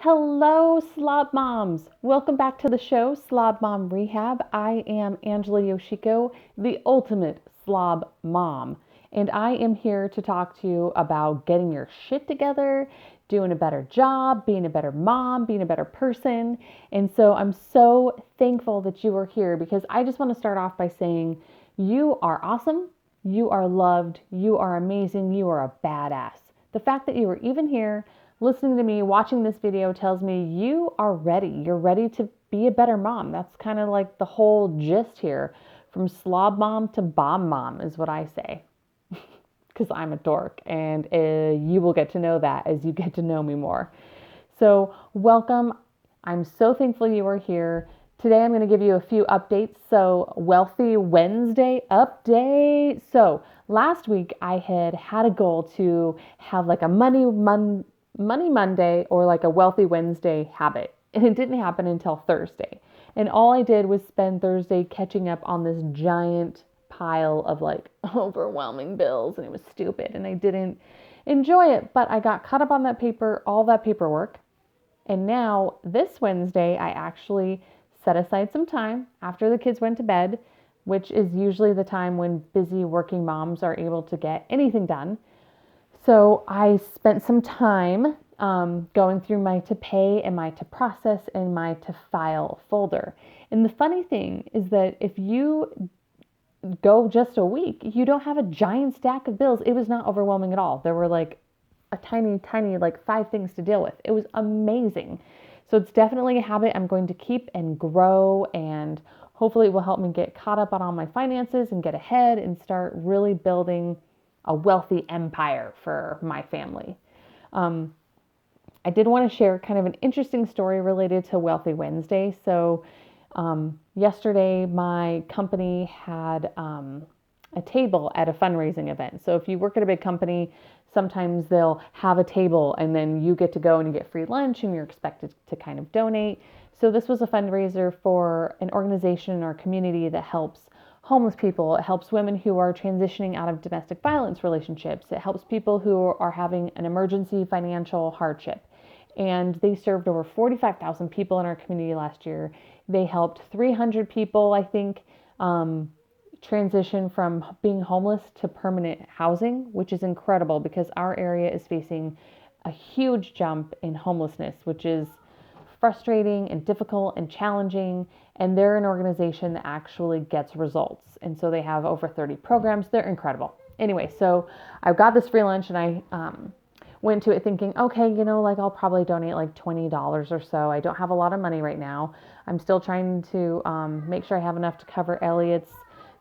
Hello, Slob Moms. Welcome back to the show, Slob Mom Rehab. I am Angela Yoshiko, the ultimate Slob Mom, and I am here to talk to you about getting your shit together, doing a better job, being a better mom, being a better person. And so I'm so thankful that you are here because I just want to start off by saying you are awesome, you are loved, you are amazing, you are a badass. The fact that you are even here listening to me, watching this video tells me you are ready. You're ready to be a better mom. That's kind of like the whole gist here. From slob mom to bomb mom is what I say. Because I'm a dork, and you will get to know that as you get to know me more. So, welcome. I'm so thankful you are here. Today, I'm going to give you a few updates. So, Wealthy Wednesday update. So, last week, I had a goal to have like a Money Monday or like a Wealthy Wednesday habit. And it didn't happen until Thursday. And all I did was spend Thursday catching up on this giant pile of like overwhelming bills, and it was stupid and I didn't enjoy it, but I got caught up on all that paperwork. And now this Wednesday, I actually set aside some time after the kids went to bed, which is usually the time when busy working moms are able to get anything done. So I spent some time going through my to pay and my to process and my to file folder. And the funny thing is that if you go just a week, you don't have a giant stack of bills. It was not overwhelming at all. There were like a tiny, like 5 things to deal with. It was amazing. So it's definitely a habit I'm going to keep and grow, and hopefully it will help me get caught up on all my finances and get ahead and start really building a wealthy empire for my family. I did want to share kind of an interesting story related to Wealthy Wednesday. So, yesterday, my company had a table at a fundraising event. So, if you work at a big company, sometimes they'll have a table and then you get to go and you get free lunch and you're expected to kind of donate. So, this was a fundraiser for an organization in our community that helps homeless people. It helps women who are transitioning out of domestic violence relationships. It helps people who are having an emergency financial hardship. And they served over 45,000 people in our community last year. They helped 300 people, I think, transition from being homeless to permanent housing, which is incredible because our area is facing a huge jump in homelessness, which is frustrating and difficult and challenging. And they're an organization that actually gets results. And so they have over 30 programs. They're incredible. Anyway, so I got this free lunch and I went to it thinking, okay, like I'll probably donate like $20 or so. I don't have a lot of money right now. I'm still trying to make sure I have enough to cover Elliot's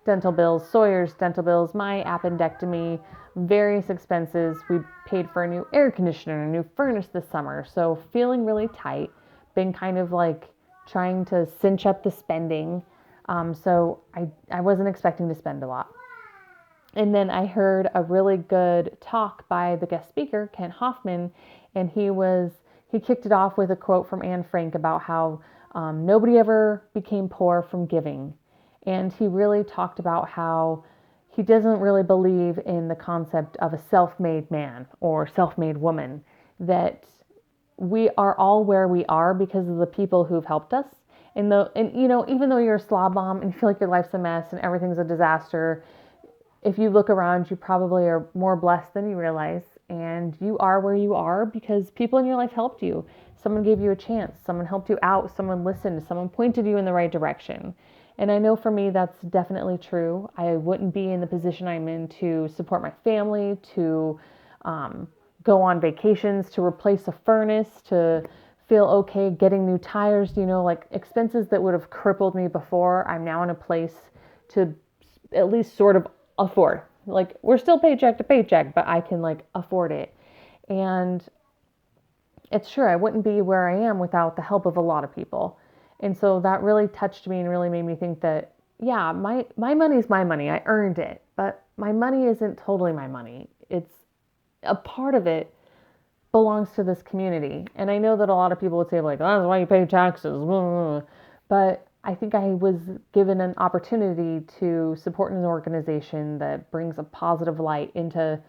dental bills, Sawyer's dental bills, my appendectomy, various expenses. We paid for a new air conditioner, a new furnace this summer. So feeling really tight, been kind of like trying to cinch up the spending. So I wasn't expecting to spend a lot. And then I heard a really good talk by the guest speaker, Kent Hoffman, and he kicked it off with a quote from Anne Frank about how nobody ever became poor from giving. And he really talked about how he doesn't really believe in the concept of a self-made man or self-made woman, that we are all where we are because of the people who've helped us. And even though you're a slob mom and you feel like your life's a mess and everything's a disaster, if you look around, you probably are more blessed than you realize. And you are where you are because people in your life helped you. Someone gave you a chance. Someone helped you out. Someone listened. Someone pointed you in the right direction. And I know for me, that's definitely true. I wouldn't be in the position I'm in to support my family, to go on vacations, to replace a furnace, to feel okay getting new tires, like expenses that would have crippled me before. I'm now in a place to at least sort of afford. Like, we're still paycheck to paycheck, but I can like afford it. And it's sure I wouldn't be where I am without the help of a lot of people. And so that really touched me and really made me think that, yeah, my money is my money. I earned it, but my money isn't totally my money. It's a part of it belongs to this community. And I know that a lot of people would say like, oh, that's why you pay taxes. But I think I was given an opportunity to support an organization that brings a positive light into,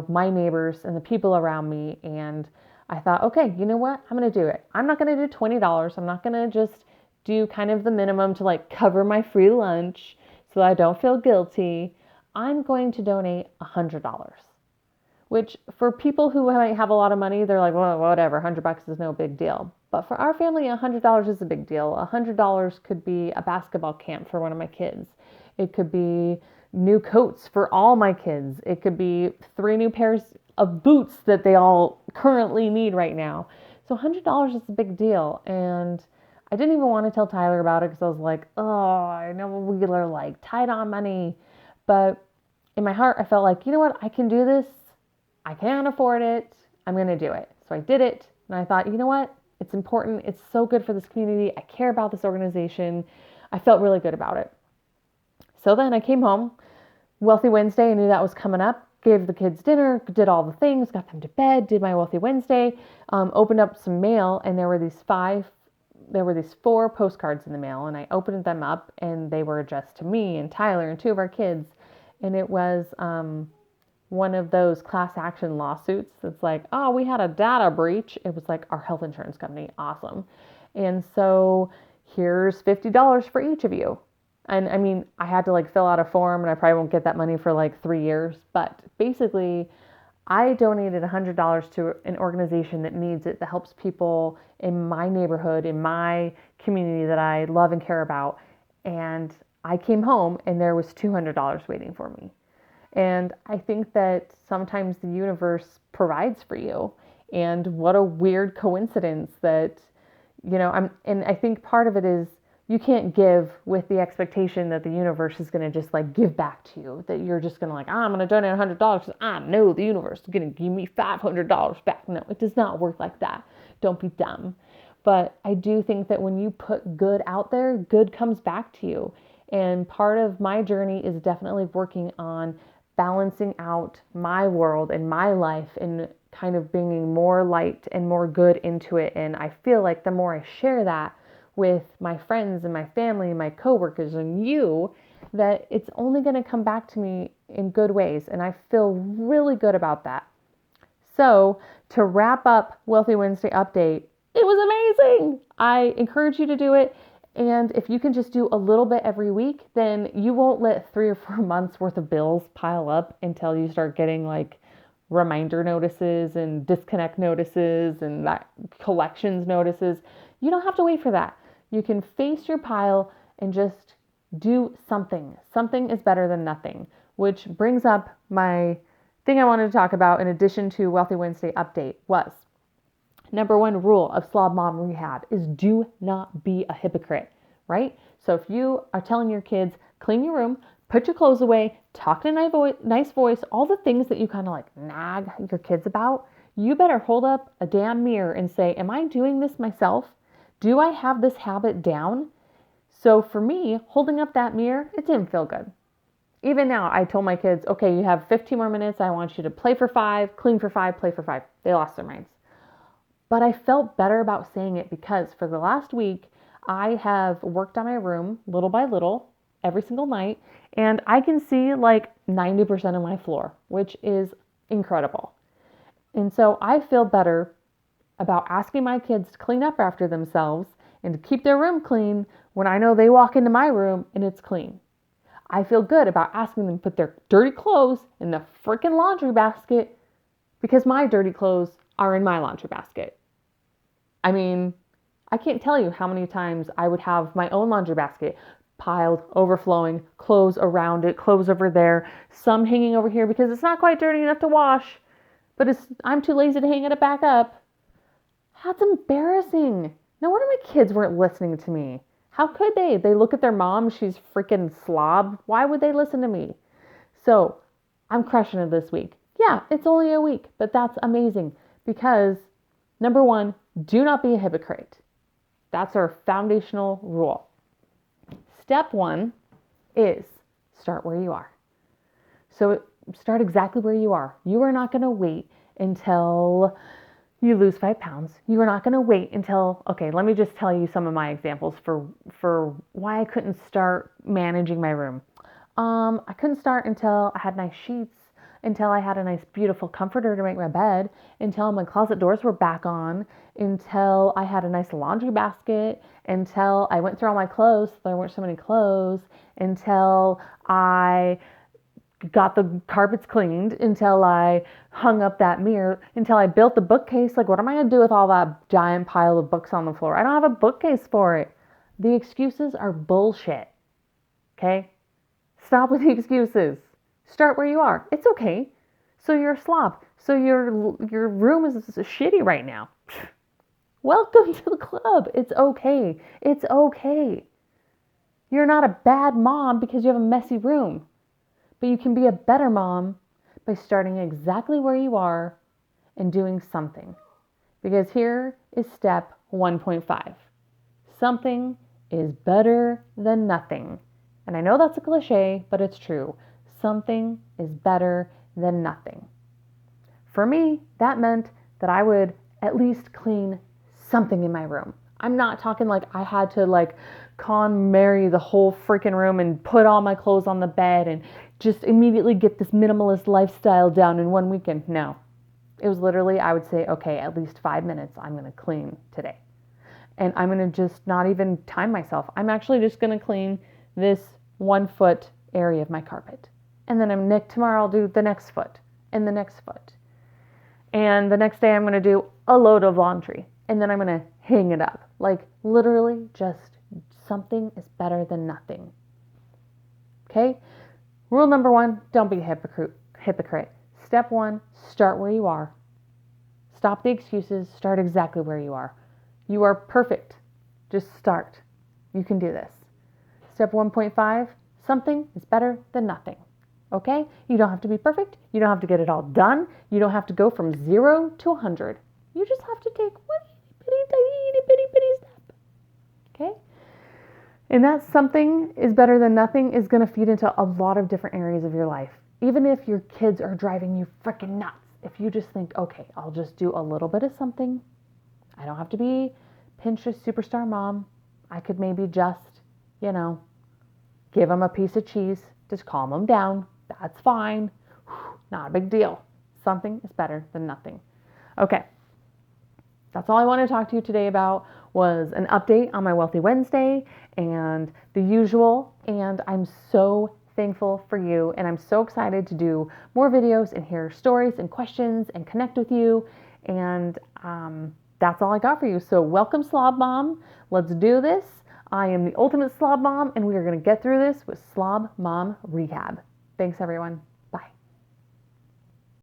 my neighbors and the people around me. And I thought, okay, you know what? I'm going to do it. I'm not going to do $20. I'm not going to just do kind of the minimum to like cover my free lunch so I don't feel guilty. I'm going to donate $100, which for people who might have a lot of money, they're like, well, whatever, $100 is no big deal. But for our family, $100 is a big deal. $100 could be a basketball camp for one of my kids. It could be new coats for all my kids. It could be 3 new pairs of boots that they all currently need right now. So $100 is a big deal. And I didn't even want to tell Tyler about it because I was like, oh, I know we are like tight on money. But in my heart, I felt like, you know what? I can do this. I can't afford it. I'm going to do it. So I did it. And I thought, you know what? It's important. It's so good for this community. I care about this organization. I felt really good about it. So then I came home, Wealthy Wednesday. I knew that was coming up. Gave the kids dinner, did all the things, got them to bed, did my Wealthy Wednesday, opened up some mail, and there were these 4 postcards in the mail, and I opened them up, and they were addressed to me and Tyler and 2 of our kids. And it was one of those class action lawsuits that's like, oh, we had a data breach. It was like our health insurance company. Awesome. And so here's $50 for each of you. And I mean, I had to like fill out a form and I probably won't get that money for like 3 years. But basically, I donated $100 to an organization that needs it, that helps people in my neighborhood, in my community that I love and care about. And I came home and there was $200 waiting for me. And I think that sometimes the universe provides for you. And what a weird coincidence that, and I think part of it is you can't give with the expectation that the universe is going to just like give back to you, that you're just going to like, I'm going to donate $100 because I know the universe is going to give me $500 back. No, it does not work like that. Don't be dumb. But I do think that when you put good out there, good comes back to you. And part of my journey is definitely working on balancing out my world and my life and kind of bringing more light and more good into it. And I feel like the more I share that with my friends and my family and my coworkers and you, that it's only going to come back to me in good ways. And I feel really good about that. So to wrap up Wealthy Wednesday update, it was amazing. I encourage you to do it. And if you can just do a little bit every week, then you won't let 3 or 4 months worth of bills pile up until you start getting like reminder notices and disconnect notices and that collections notices. You don't have to wait for that. You can face your pile and just do something. Something is better than nothing, which brings up my thing I wanted to talk about in addition to Wealthy Wednesday update was number 1 rule of Slob Mom Rehab is do not be a hypocrite, right? So if you are telling your kids, clean your room, put your clothes away, talk in a nice voice, all the things that you kind of like nag your kids about, you better hold up a damn mirror and say, am I doing this myself? Do I have this habit down? So for me, holding up that mirror, it didn't feel good. Even now, I told my kids, okay, you have 15 more minutes. I want you to play for 5, clean for 5, play for 5. They lost their minds. But I felt better about saying it because for the last week, I have worked on my room little by little every single night, and I can see like 90% of my floor, which is incredible. And so I feel better about asking my kids to clean up after themselves and to keep their room clean when I know they walk into my room and it's clean. I feel good about asking them to put their dirty clothes in the freaking laundry basket because my dirty clothes are in my laundry basket. I mean, I can't tell you how many times I would have my own laundry basket piled, overflowing, clothes around it, clothes over there, some hanging over here because it's not quite dirty enough to wash, but I'm too lazy to hang it back up. That's embarrassing. No wonder my kids weren't listening to me. How could they? They look at their mom, she's freaking slob. Why would they listen to me? So I'm crushing it this week. Yeah, it's only a week, but that's amazing because number 1, do not be a hypocrite. That's our foundational rule. Step 1 is start where you are. So start exactly where you are. You are not going to wait until you lose 5 pounds. You are not going to wait until, okay, let me just tell you some of my examples for why I couldn't start managing my room. I couldn't start until I had nice sheets, until I had a nice, beautiful comforter to make my bed, until my closet doors were back on, until I had a nice laundry basket, until I went through all my clothes so there weren't so many clothes, until I got the carpets cleaned, until I hung up that mirror, until I built the bookcase. Like, what am I going to do with all that giant pile of books on the floor? I don't have a bookcase for it. The excuses are bullshit. Okay? Stop with the excuses. Start where you are. It's okay. So you're a slob. So your room is shitty right now. Welcome to the club. It's okay. It's okay. You're not a bad mom because you have a messy room. But you can be a better mom by starting exactly where you are and doing something. Because here is step 1.5. Something is better than nothing. And I know that's a cliche, but it's true. Something is better than nothing. For me, that meant that I would at least clean something in my room. I'm not talking like I had to like KonMari the whole freaking room and put all my clothes on the bed and just immediately get this minimalist lifestyle down in one weekend. No. It was literally, I would say, okay, at least 5 minutes I'm going to clean today. And I'm going to just not even time myself. I'm actually just going to clean this 1 foot area of my carpet. And then tomorrow I'll do the next foot and the next foot. And the next day I'm going to do a load of laundry. And then I'm going to hang it up. Like literally just something is better than nothing. Okay? Rule number 1, don't be a hypocrite. Step 1, start where you are. Stop the excuses. Start exactly where you are. You are perfect. Just start. You can do this. Step 1.5, something is better than nothing. Okay? You don't have to be perfect. You don't have to get it all done. You don't have to go from 0 to 100. You just have to take one itty step. Okay? And that something is better than nothing is going to feed into a lot of different areas of your life. Even if your kids are driving you freaking nuts, if you just think, okay, I'll just do a little bit of something. I don't have to be Pinterest superstar mom. I could maybe just, give them a piece of cheese to calm them down. That's fine. Not a big deal. Something is better than nothing. Okay. That's all I wanted to talk to you today about was an update on my Wealthy Wednesday and the usual. And I'm so thankful for you. And I'm so excited to do more videos and hear stories and questions and connect with you. And that's all I got for you. So welcome, Slob Mom. Let's do this. I am the ultimate Slob Mom, and we are going to get through this with Slob Mom Rehab. Thanks, everyone.